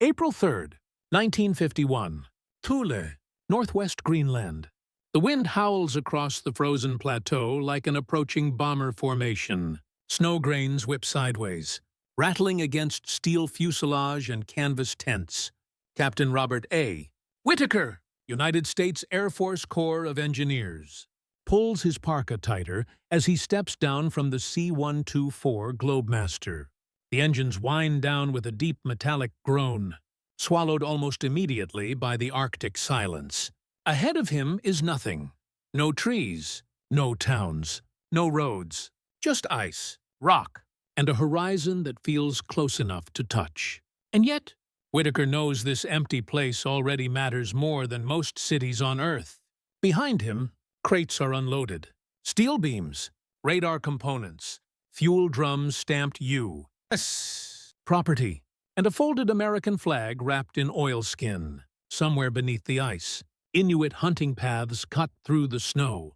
April 3rd, 1951. Thule, northwest Greenland. The wind howls across the frozen plateau like an approaching bomber formation. Snow grains whip sideways, rattling against steel fuselage and canvas tents. Captain Robert A. Whitaker, United States Air Force Corps of Engineers, pulls his parka tighter as he steps down from the C-124 Globemaster. The engines wind down with a deep metallic groan, swallowed almost immediately by the Arctic silence. Ahead of him is nothing. No trees, no towns, no roads, just ice, rock, and a horizon that feels close enough to touch. And yet, Whitaker knows this empty place already matters more than most cities on Earth. Behind him, crates are unloaded. Steel beams, radar components, fuel drums stamped U.S. property, and a folded American flag wrapped in oilskin. Somewhere beneath the ice, Inuit hunting paths cut through the snow.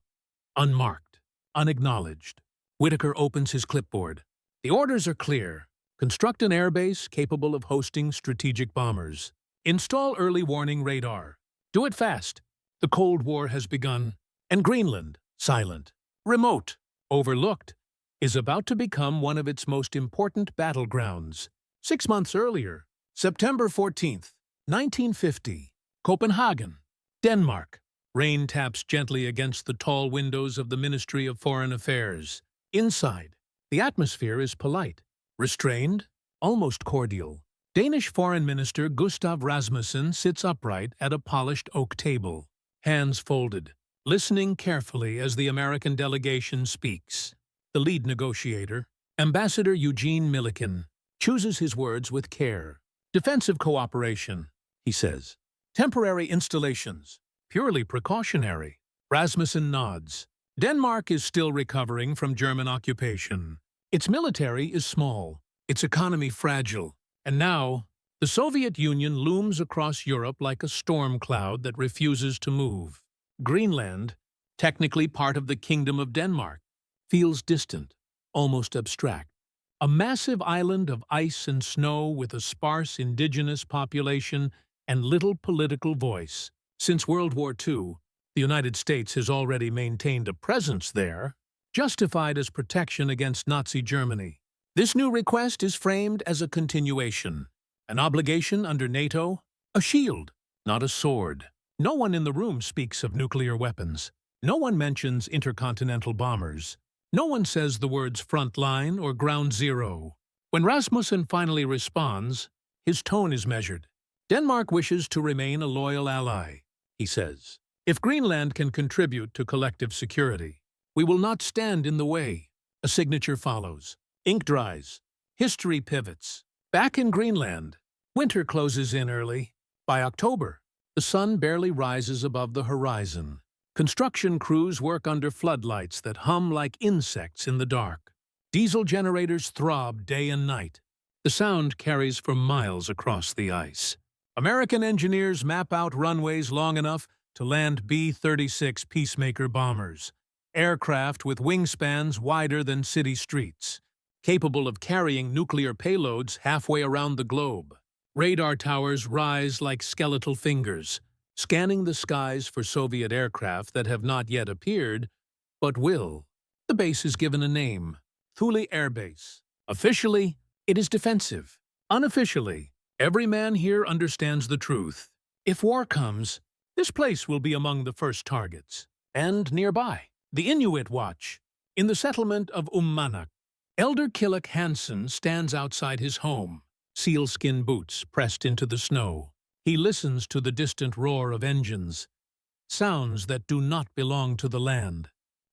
Unmarked, unacknowledged. Whitaker opens his clipboard. The orders are clear. Construct an airbase capable of hosting strategic bombers. Install early warning radar. Do it fast. The Cold War has begun. And Greenland, silent, remote, overlooked, is about to become one of its most important battlegrounds. 6 months earlier, September 14th, 1950, Copenhagen, Denmark. Rain taps gently against the tall windows of the Ministry of Foreign Affairs. Inside, the atmosphere is polite, restrained, almost cordial. Danish Foreign Minister Gustav Rasmussen sits upright at a polished oak table, hands folded, listening carefully as the American delegation speaks. The lead negotiator, Ambassador Eugene Milliken, chooses his words with care. Defensive cooperation, he says. Temporary installations, purely precautionary. Rasmussen nods. Denmark is still recovering from German occupation. Its military is small, its economy fragile, and now the Soviet Union looms across Europe like a storm cloud that refuses to move. Greenland, technically part of the Kingdom of Denmark, feels distant, almost abstract. A massive island of ice and snow with a sparse indigenous population and little political voice. Since World War II, the United States has already maintained a presence there, justified as protection against Nazi Germany. This new request is framed as a continuation, an obligation under NATO, a shield, not a sword. No one in the room speaks of nuclear weapons. No one mentions intercontinental bombers. No one says the words frontline or ground zero. When Rasmussen finally responds, his tone is measured. Denmark wishes to remain a loyal ally, he says. If Greenland can contribute to collective security, we will not stand in the way. A signature follows. Ink dries. History pivots. Back in Greenland, winter closes in early. By October, the sun barely rises above the horizon. Construction crews work under floodlights that hum like insects in the dark. Diesel generators throb day and night. The sound carries for miles across the ice. American engineers map out runways long enough to land B-36 Peacemaker bombers, aircraft with wingspans wider than city streets, capable of carrying nuclear payloads halfway around the globe. Radar towers rise like skeletal fingers, scanning the skies for Soviet aircraft that have not yet appeared, but will. The base is given a name, Thule Air Base. Officially, it is defensive. Unofficially, every man here understands the truth. If war comes, this place will be among the first targets. And nearby, the Inuit watch. In the settlement of Ummanak, Elder Killick Hansen stands outside his home, sealskin boots pressed into the snow. He listens to the distant roar of engines, sounds that do not belong to the land.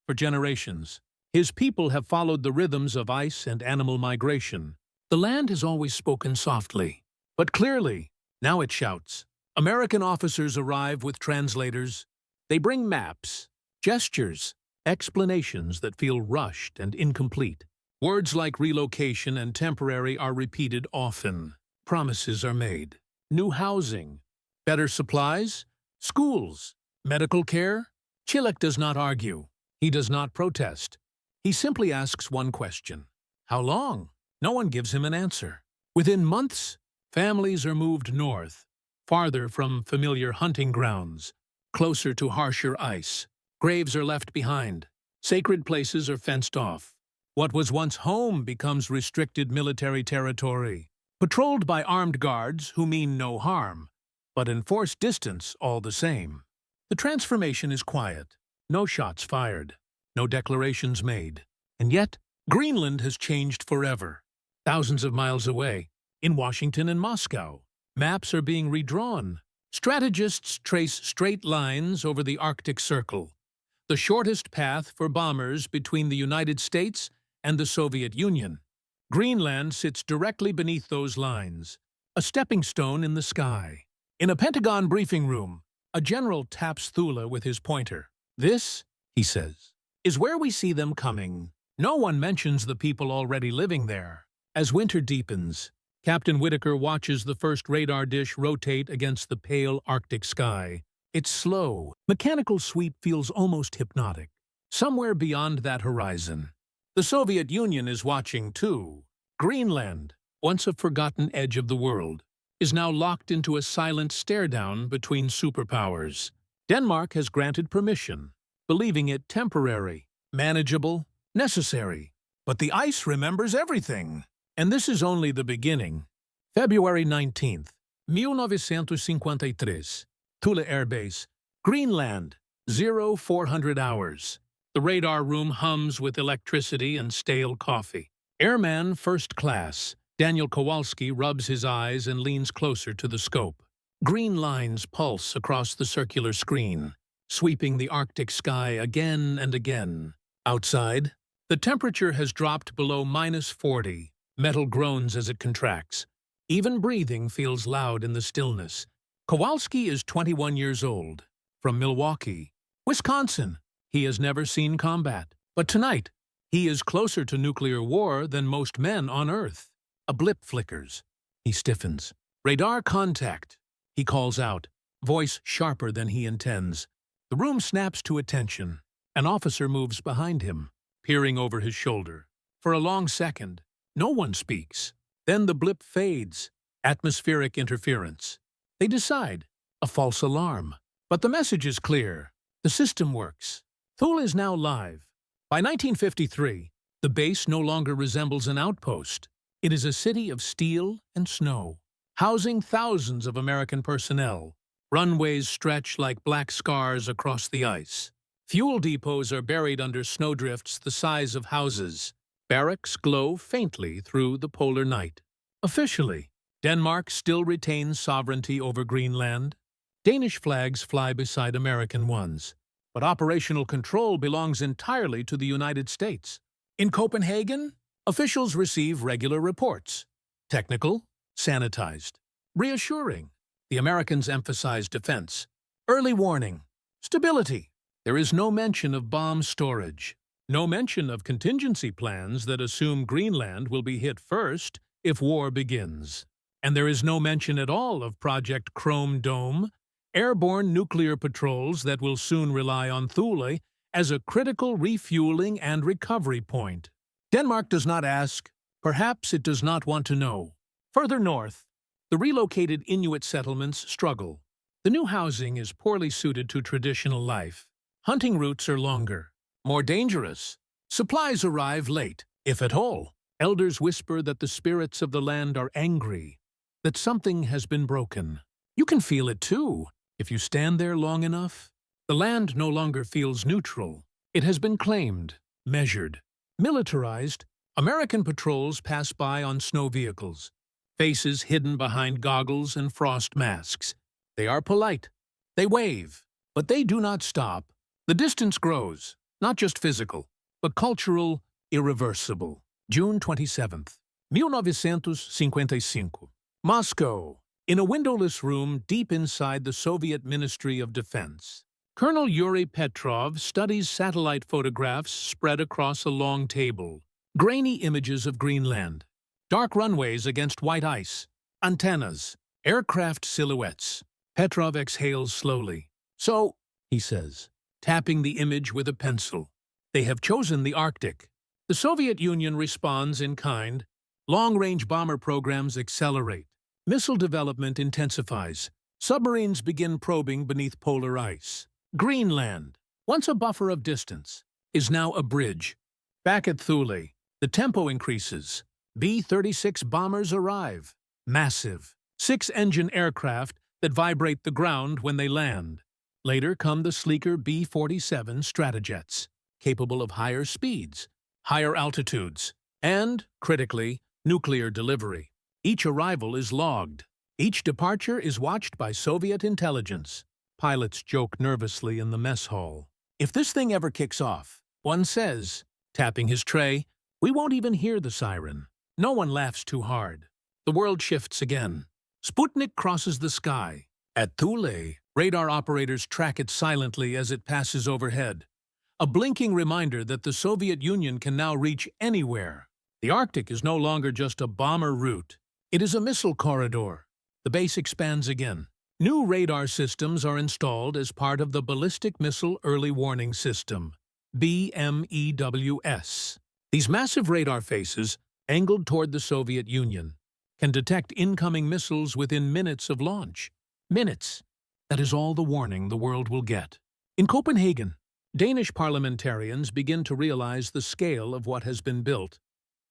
For generations, his people have followed the rhythms of ice and animal migration. The land has always spoken softly, but clearly, now it shouts. American officers arrive with translators. They bring maps, gestures, explanations that feel rushed and incomplete. Words like relocation and temporary are repeated often. Promises are made. New housing, better supplies, schools, medical care. Killick does not argue. He does not protest. He simply asks one question. How long? No one gives him an answer. Within months, Families are moved north, farther from familiar hunting grounds, closer to harsher ice. Graves are left behind. Sacred places are fenced off. What was once home becomes restricted military territory, patrolled by armed guards who mean no harm, but enforce distance all the same. The transformation is quiet. No shots fired, no declarations made. And yet, Greenland has changed forever. Thousands of miles away, in Washington and Moscow, maps are being redrawn. Strategists trace straight lines over the Arctic Circle, the shortest path for bombers between the United States and the Soviet Union. Greenland sits directly beneath those lines, a stepping stone in the sky. In a Pentagon briefing room, a general taps Thule with his pointer. "This," he says, "is where we see them coming." No one mentions the people already living there. As winter deepens, Captain Whitaker watches the first radar dish rotate against the pale Arctic sky. Its slow, mechanical sweep feels almost hypnotic. Somewhere beyond that horizon, the Soviet Union is watching too. Greenland, once a forgotten edge of the world, is now locked into a silent stare-down between superpowers. Denmark has granted permission, believing it temporary, manageable, necessary. But the ice remembers everything. And this is only the beginning. February 19th, 1953, Thule Air Base, Greenland, 0400 hours. The radar room hums with electricity and stale coffee. Airman First Class, Daniel Kowalski rubs his eyes and leans closer to the scope. Green lines pulse across the circular screen, sweeping the Arctic sky again and again. Outside, the temperature has dropped below -40. Metal groans as it contracts. Even breathing feels loud in the stillness. Kowalski is 21 years old. From Milwaukee, Wisconsin, he has never seen combat. But tonight, he is closer to nuclear war than most men on Earth. A blip flickers. He stiffens. "Radar contact," he calls out, voice sharper than he intends. The room snaps to attention. An officer moves behind him, peering over his shoulder. For a long second, no one speaks. Then the blip fades. Atmospheric interference. They decide. A false alarm. But the message is clear. The system works. Thule is now live. By 1953, the base no longer resembles an outpost. It is a city of steel and snow, housing thousands of American personnel. Runways stretch like black scars across the ice. Fuel depots are buried under snowdrifts the size of houses. Barracks glow faintly through the polar night. Officially, Denmark still retains sovereignty over Greenland. Danish flags fly beside American ones. But operational control belongs entirely to the United States. In Copenhagen, officials receive regular reports. Technical, sanitized. Reassuring. The Americans emphasize defense. Early warning. Stability. There is no mention of bomb storage. No mention of contingency plans that assume Greenland will be hit first if war begins. And there is no mention at all of Project Chrome Dome, airborne nuclear patrols that will soon rely on Thule as a critical refueling and recovery point. Denmark does not ask. Perhaps it does not want to know. Further north, the relocated Inuit settlements struggle. The new housing is poorly suited to traditional life. Hunting routes are longer, more dangerous. Supplies arrive late, if at all. Elders whisper that the spirits of the land are angry, that something has been broken. You can feel it too, if you stand there long enough. The land no longer feels neutral. It has been claimed, measured, militarized. American patrols pass by on snow vehicles, faces hidden behind goggles and frost masks. They are polite. They wave, but they do not stop. The distance grows, not just physical, but cultural, irreversible. June 27th, 1955. Moscow, in a windowless room deep inside the Soviet Ministry of Defense. Colonel Yuri Petrov studies satellite photographs spread across a long table. Grainy images of Greenland. Dark runways against white ice. Antennas. Aircraft silhouettes. Petrov exhales slowly. "So," he says, tapping the image with a pencil, "they have chosen the Arctic." The Soviet Union responds in kind. Long-range bomber programs accelerate. Missile development intensifies. Submarines begin probing beneath polar ice. Greenland, once a buffer of distance, is now a bridge. Back at Thule, the tempo increases. B-36 bombers arrive. Massive, 6-engine aircraft that vibrate the ground when they land. Later come the sleeker B-47 Stratojets, capable of higher speeds, higher altitudes, and, critically, nuclear delivery. Each arrival is logged. Each departure is watched by Soviet intelligence. Pilots joke nervously in the mess hall. If this thing ever kicks off, one says, tapping his tray, we won't even hear the siren. No one laughs too hard. The world shifts again. Sputnik crosses the sky. At Thule, radar operators track it silently as it passes overhead. A blinking reminder that the Soviet Union can now reach anywhere. The Arctic is no longer just a bomber route. It is a missile corridor. The base expands again. New radar systems are installed as part of the Ballistic Missile Early Warning System, BMEWS. These massive radar faces, angled toward the Soviet Union, can detect incoming missiles within minutes of launch. Minutes. That is all the warning the world will get. In Copenhagen, Danish parliamentarians begin to realize the scale of what has been built.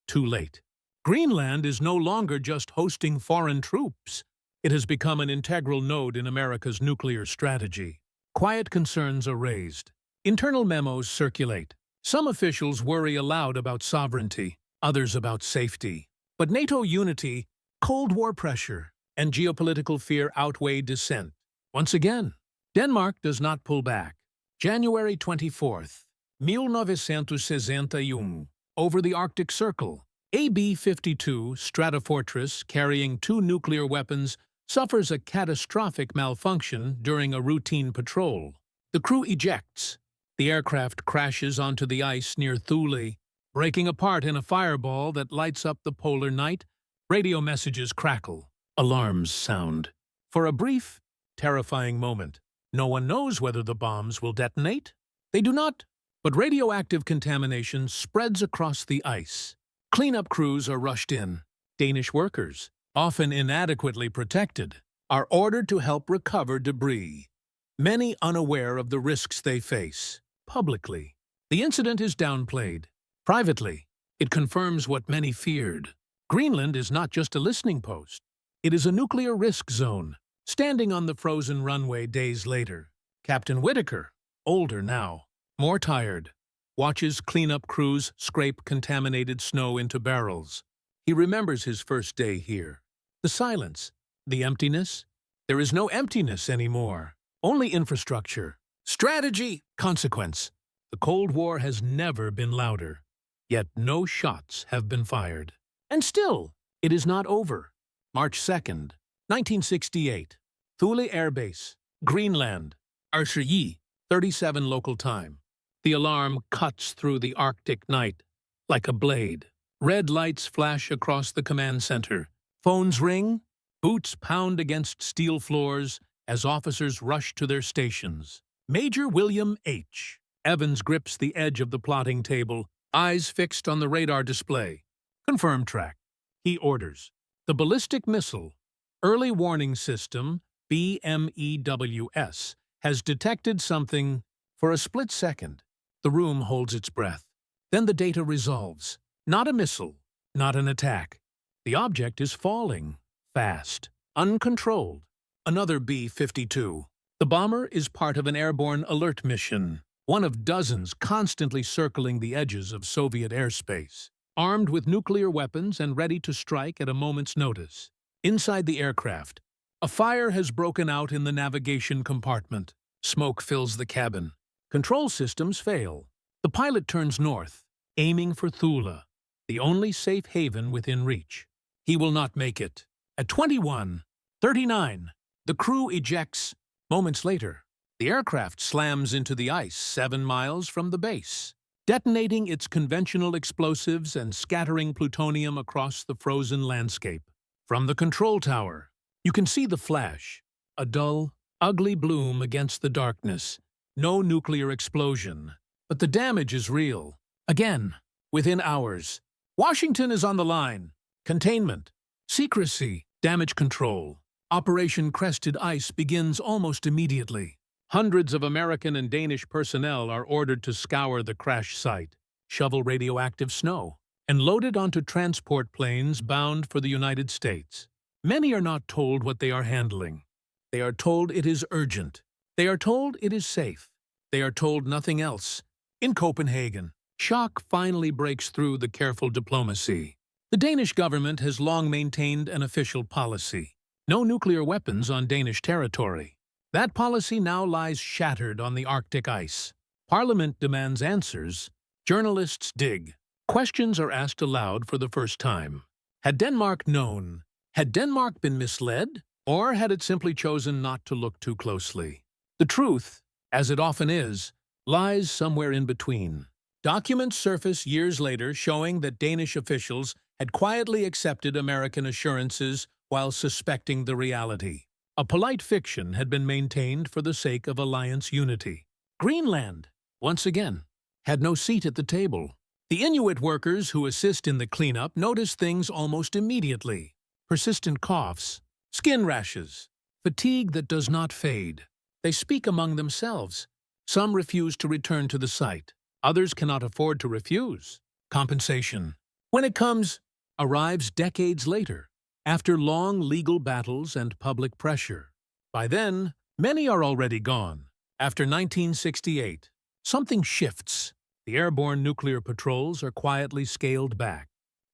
Too late. Greenland is no longer just hosting foreign troops. It has become an integral node in America's nuclear strategy. Quiet concerns are raised. Internal memos circulate. Some officials worry aloud about sovereignty, others about safety. But NATO unity, Cold War pressure, and geopolitical fear outweigh dissent. Once again, Denmark does not pull back. January 24th, 1961, over the Arctic Circle. A B-52 Stratofortress carrying 2 nuclear weapons suffers a catastrophic malfunction during a routine patrol. The crew ejects. The aircraft crashes onto the ice near Thule, breaking apart in a fireball that lights up the polar night. Radio messages crackle. Alarms sound. For a brief, terrifying moment, no one knows whether the bombs will detonate. They do not, but radioactive contamination spreads across the ice. Cleanup crews are rushed in. Danish workers, often inadequately protected, are ordered to help recover debris. Many unaware of the risks they face. Publicly, the incident is downplayed. Privately, it confirms what many feared. Greenland is not just a listening post. It is a nuclear risk zone. Standing on the frozen runway days later, Captain Whitaker, older now, more tired, watches cleanup crews scrape contaminated snow into barrels. He remembers his first day here. The silence, the emptiness. There is no emptiness anymore. Only infrastructure, strategy, consequence. The Cold War has never been louder. Yet no shots have been fired. And still, it is not over. March 2nd, 1968. Thule Air Base, Greenland, Arsøy, 37 local time. The alarm cuts through the Arctic night like a blade. Red lights flash across the command center. Phones ring. Boots pound against steel floors as officers rush to their stations. Major William H. Evans grips the edge of the plotting table, eyes fixed on the radar display. Confirm track. He orders. The Ballistic Missile Early Warning System, BMEWS, has detected something. For a split second, the room holds its breath. Then the data resolves. Not a missile, not an attack. The object is falling, fast, uncontrolled. Another B-52. The bomber is part of an airborne alert mission, one of dozens constantly circling the edges of Soviet airspace, armed with nuclear weapons and ready to strike at a moment's notice. Inside the aircraft, a fire has broken out in the navigation compartment. Smoke fills the cabin. Control systems fail. The pilot turns north, aiming for Thule, the only safe haven within reach. He will not make it. At 21:39, the crew ejects. Moments later, the aircraft slams into the ice 7 miles from the base, detonating its conventional explosives and scattering plutonium across the frozen landscape. From the control tower, you can see the flash, a dull, ugly bloom against the darkness. No nuclear explosion, but the damage is real. Again, within hours. Washington is on the line. Containment, secrecy, Damage control. Operation Crested Ice begins almost immediately. Hundreds of American and Danish personnel are ordered to scour the crash site, shovel radioactive snow, and load it onto transport planes bound for the United States. Many are not told what they are handling. They are told it is urgent. They are told it is safe. They are told nothing else. In Copenhagen, shock finally breaks through the careful diplomacy. The Danish government has long maintained an official policy: no nuclear weapons on Danish territory. That policy now lies shattered on the Arctic ice. Parliament demands answers. Journalists dig. Questions are asked aloud for the first time. Had Denmark known? Had Denmark been misled? Or had it simply chosen not to look too closely? The truth, as it often is, lies somewhere in between. Documents surface years later showing that Danish officials had quietly accepted American assurances while suspecting the reality. A polite fiction had been maintained for the sake of alliance unity. Greenland, once again, had no seat at the table. The Inuit workers who assist in the cleanup notice things almost immediately: persistent coughs, skin rashes, fatigue that does not fade. They speak among themselves. Some refuse to return to the site. Others cannot afford to refuse. Compensation, when it comes, arrives decades later, after long legal battles and public pressure. By then, many are already gone. After 1968, something shifts. The airborne nuclear patrols are quietly scaled back.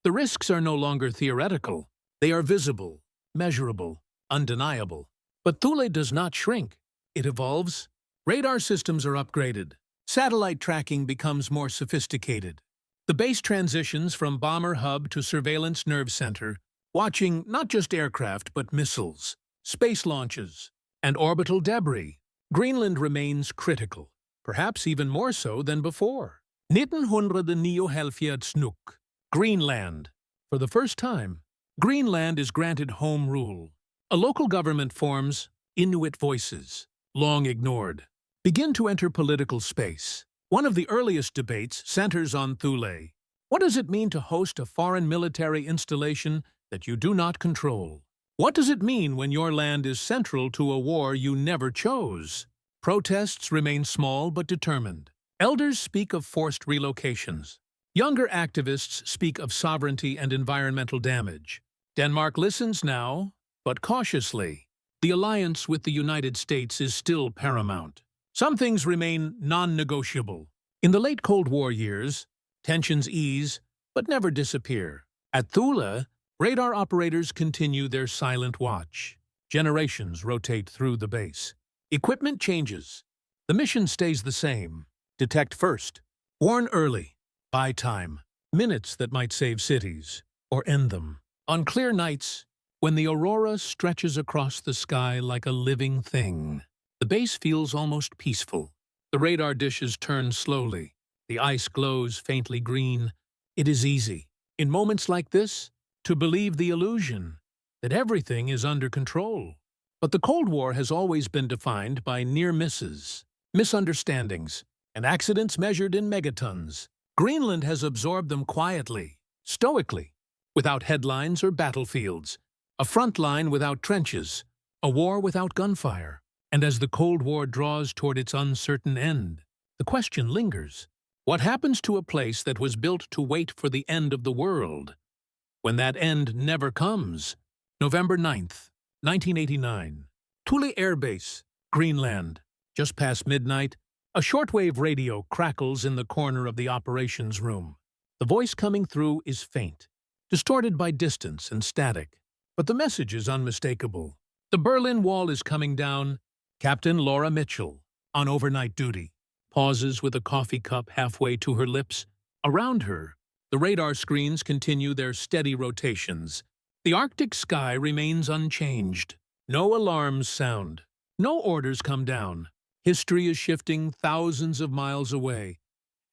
The risks are no longer theoretical. They are visible, measurable, undeniable. But Thule does not shrink. It evolves. Radar systems are upgraded. Satellite tracking becomes more sophisticated. The base transitions from bomber hub to surveillance nerve center, watching not just aircraft but missiles, space launches, and orbital debris. Greenland remains critical, perhaps even more so than before. 1979. Greenland. For the first time, Greenland is granted home rule. A local government forms. Inuit voices, long ignored, begin to enter political space. One of the earliest debates centers on Thule. What does it mean to host a foreign military installation that you do not control? What does it mean when your land is central to a war you never chose? Protests remain small but determined. Elders speak of forced relocations. Younger activists speak of sovereignty and environmental damage. Denmark listens now, but cautiously. The alliance with the United States is still paramount. Some things remain non-negotiable. In the late Cold War years, tensions ease but never disappear. At Thule, radar operators continue their silent watch. Generations rotate through the base. Equipment changes. The mission stays the same. Detect first. Warn early. Buy time. Minutes that might save cities, or end them. On clear nights, when the aurora stretches across the sky like a living thing, the base feels almost peaceful. The radar dishes turn slowly. The ice glows faintly green. It is easy, in moments like this, to believe the illusion that everything is under control. But the Cold War has always been defined by near misses, misunderstandings, and accidents measured in megatons. Greenland has absorbed them quietly, stoically, without headlines or battlefields, a front line without trenches, a war without gunfire. And as the Cold War draws toward its uncertain end, the question lingers: what happens to a place that was built to wait for the end of the world, when that end never comes? November 9th, 1989. Thule Air Base, Greenland. Just past midnight, a shortwave radio crackles in the corner of the operations room. The voice coming through is faint, distorted by distance and static, but the message is unmistakable. The Berlin Wall is coming down. Captain Laura Mitchell, on overnight duty, pauses with a coffee cup halfway to her lips. Around her, the radar screens continue their steady rotations. The Arctic sky remains unchanged. No alarms sound. No orders come down. History is shifting thousands of miles away.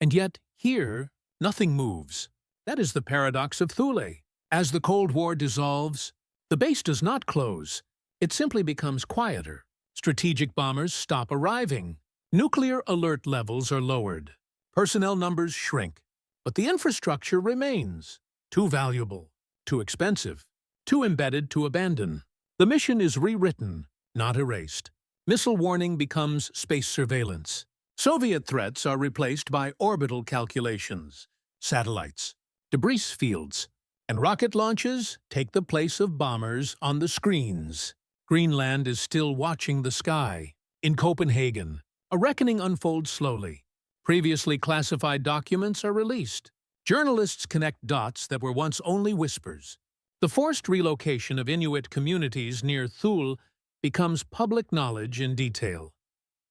And yet, here, nothing moves. That is the paradox of Thule. As the Cold War dissolves, the base does not close. It simply becomes quieter. Strategic bombers stop arriving. Nuclear alert levels are lowered. Personnel numbers shrink. But the infrastructure remains. Too valuable, too expensive, too embedded to abandon. The mission is rewritten, not erased. Missile warning becomes space surveillance. Soviet threats are replaced by orbital calculations, satellites, debris fields, and rocket launches take the place of bombers on the screens. Greenland is still watching the sky. In Copenhagen, a reckoning unfolds slowly. Previously classified documents are released. Journalists connect dots that were once only whispers. The forced relocation of Inuit communities near Thule becomes public knowledge in detail.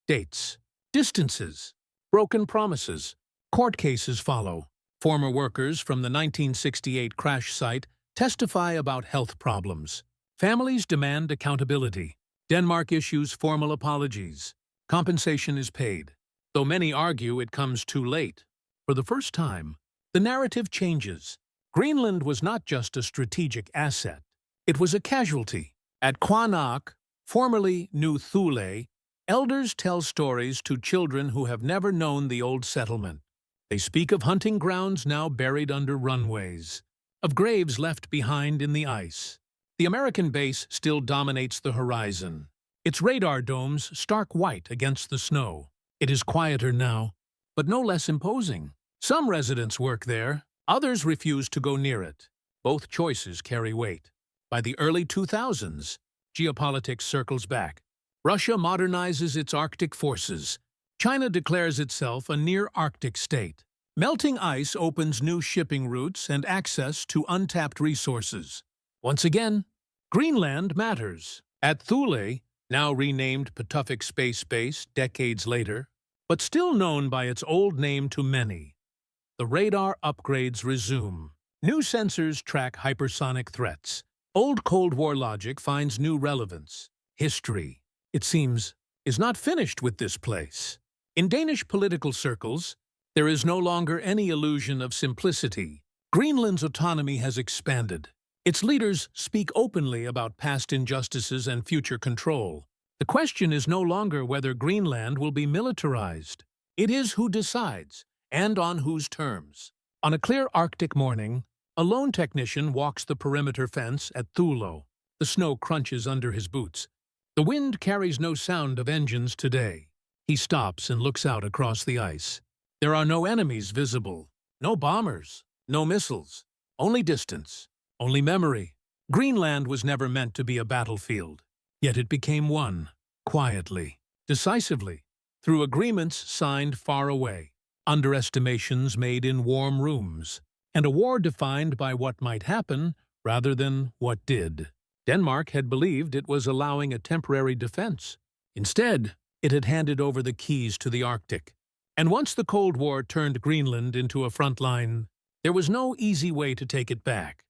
Dates, distances, broken promises, court cases follow. Former workers from the 1968 crash site testify about health problems. Families demand accountability. Denmark issues formal apologies. Compensation is paid, though many argue it comes too late. For the first time, the narrative changes. Greenland was not just a strategic asset. It was a casualty. At Quanok, formerly New Thule, elders tell stories to children who have never known the old settlement. They speak of hunting grounds now buried under runways, of graves left behind in the ice. The American base still dominates the horizon, its radar domes stark white against the snow. It is quieter now, but no less imposing. Some residents work there, others refuse to go near it. Both choices carry weight. By the early 2000s, geopolitics circles back. Russia modernizes its Arctic forces. China declares itself a near-Arctic state. Melting ice opens new shipping routes and access to untapped resources. Once again, Greenland matters. At Thule, now renamed Patuxent Space Base decades later, but still known by its old name to many, the radar upgrades resume. New sensors track hypersonic threats. Old Cold War logic finds new relevance. History, it seems, is not finished with this place. In Danish political circles, there is no longer any illusion of simplicity. Greenland's autonomy has expanded. Its leaders speak openly about past injustices and future control. The question is no longer whether Greenland will be militarized. It is who decides, and on whose terms. On a clear Arctic morning, a lone technician walks the perimeter fence at Thule. The snow crunches under his boots. The wind carries no sound of engines today. He stops and looks out across the ice. There are no enemies visible, no bombers, no missiles, only distance, only memory. Greenland was never meant to be a battlefield, yet it became one, quietly, decisively, through agreements signed far away, underestimations made in warm rooms, and a war defined by what might happen rather than what did. Denmark had believed it was allowing a temporary defense. Instead, it had handed over the keys to the Arctic. And once the Cold War turned Greenland into a frontline, there was no easy way to take it back.